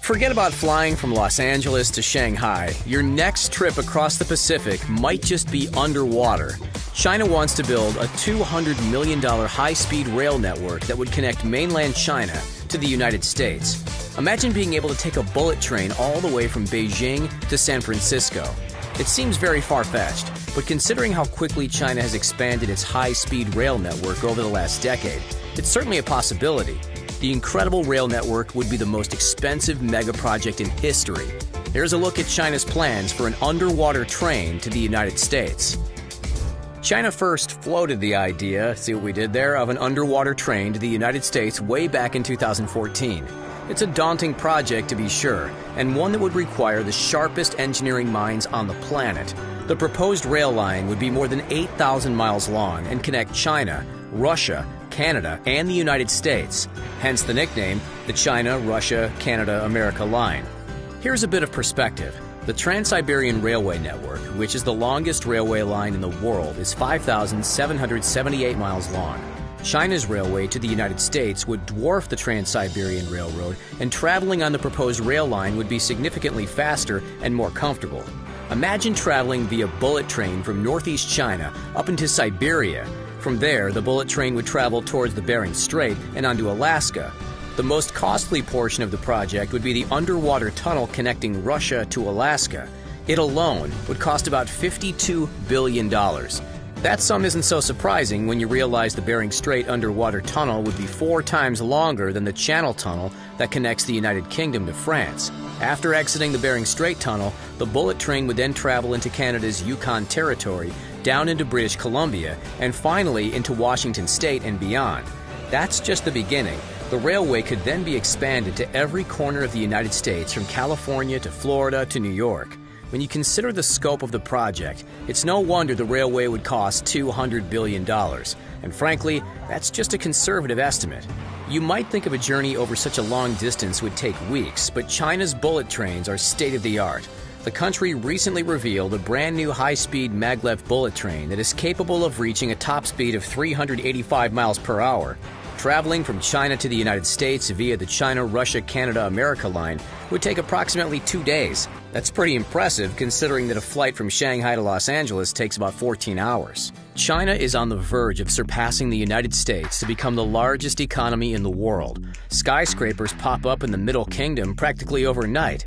Forget about flying from Los Angeles to Shanghai. Your next trip across the Pacific might just be underwater. China wants to build a $200 million high-speed rail network that would connect mainland China to the United States. Imagine being able to take a bullet train all the way from Beijing to San Francisco. It seems very far-fetched, but considering how quickly China has expanded its high-speed rail network over the last decade, it's certainly a possibility. The incredible rail network would be the most expensive mega project in history. Here's a look at China's plans for an underwater train to the United States. China first floated the idea, see what we did there, of an underwater train to the United States way back in 2014. It's a daunting project to be sure, and one that would require the sharpest engineering minds on the planet. The proposed rail line would be more than 8,000 miles long and connect China, Russia, Canada, and the United States, hence the nickname, the China, Russia, Canada, America line. Here's a bit of perspective. The Trans-Siberian Railway Network, which is the longest railway line in the world, is 5,778 miles long. China's railway to the United States would dwarf the Trans-Siberian Railroad, and traveling on the proposed rail line would be significantly faster and more comfortable. Imagine traveling via bullet train from northeast China up into Siberia. From there, the bullet train would travel towards the Bering Strait and onto Alaska. The most costly portion of the project would be the underwater tunnel connecting Russia to Alaska. It alone would cost about $52 billion. That sum isn't so surprising when you realize the Bering Strait underwater tunnel would be 4 times longer than the Channel Tunnel that connects the United Kingdom to France. After exiting the Bering Strait tunnel, the bullet train would then travel into Canada's Yukon Territory, down into British Columbia, and finally into Washington State and beyond. That's just the beginning. The railway could then be expanded to every corner of the United States, from California to Florida to New York. When you consider the scope of the project, it's no wonder the railway would cost $200 billion. And frankly, that's just a conservative estimate. You might think of a journey over such a long distance would take weeks, but China's bullet trains are state-of-the-art. The country recently revealed a brand new high-speed maglev bullet train that is capable of reaching a top speed of 385 miles per hour. Traveling from China to the United States via the China, Russia, Canada, America line would take approximately 2 days. That's pretty impressive considering that a flight from Shanghai to Los Angeles takes about 14 hours. China is on the verge of surpassing the United States to become the largest economy in the world. Skyscrapers pop up in the Middle Kingdom practically overnight.